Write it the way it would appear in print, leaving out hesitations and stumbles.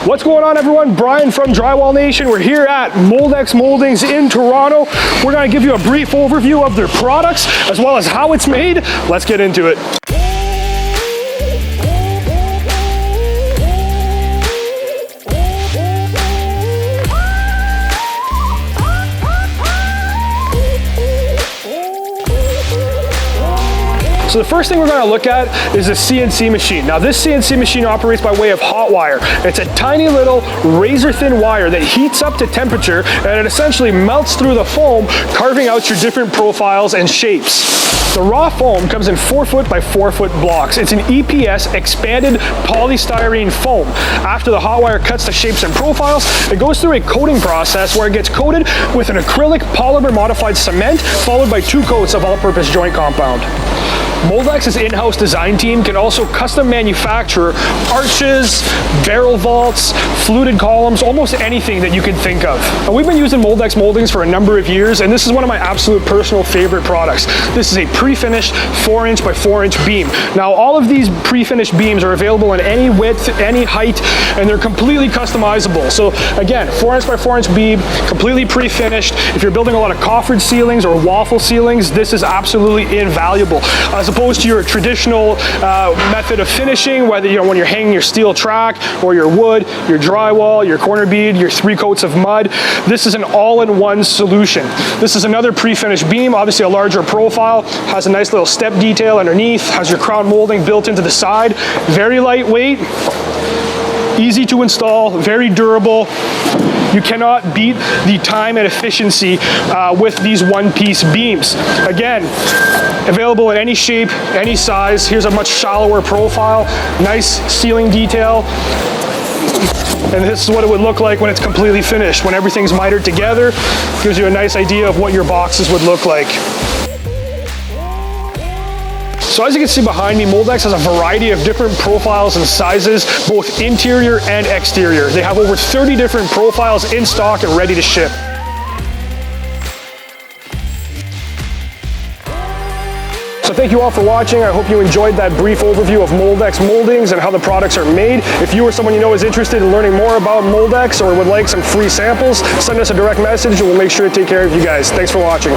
What's going on, everyone? Brian from Drywall Nation. We're here at Mouldex Mouldings in Toronto. We're going to give you a brief overview of their products as well as how it's made. Let's get into it. So the first thing we're going to look at is a CNC machine. Now this CNC machine operates by way of hot wire. It's a tiny little razor thin wire that heats up to temperature and it essentially melts through the foam, carving out your different profiles and shapes. The raw foam comes in 4 foot by 4 foot blocks. It's an EPS expanded polystyrene foam. After the hot wire cuts the shapes and profiles, it goes through a coating process where it gets coated with an acrylic polymer modified cement followed by 2 coats of all-purpose joint compound. Mouldex's in-house design team can also custom manufacture arches, barrel vaults, fluted columns, almost anything that you can think of. Now, we've been using Mouldex Mouldings for a number of years, and this is one of my absolute personal favorite products. This is a pre-finished 4-inch by 4-inch beam. Now, all of these pre-finished beams are available in any width, any height, and they're completely customizable. So again, 4-inch by 4-inch beam, completely pre-finished. If you're building a lot of coffered ceilings or waffle ceilings, this is absolutely invaluable. As opposed to your traditional method of finishing, whether when you're hanging your steel track or your wood, your drywall, your corner bead, your 3 coats of mud, this is an all-in-one solution. This is another pre-finished beam, obviously a larger profile, has a nice little step detail underneath, has your crown molding built into the side, very lightweight, easy to install, very durable. You cannot beat the time and efficiency with these one-piece beams. Again, available in any shape, any size. Here's a much shallower profile, nice ceiling detail. And this is what it would look like when it's completely finished. When everything's mitered together, gives you a nice idea of what your boxes would look like. So as you can see behind me, Mouldex has a variety of different profiles and sizes, both interior and exterior. They have over 30 different profiles in stock and ready to ship. So thank you all for watching. I hope you enjoyed that brief overview of Mouldex Mouldings and how the products are made. If you or someone you know is interested in learning more about Mouldex or would like some free samples, send us a direct message and we'll make sure to take care of you guys. Thanks for watching.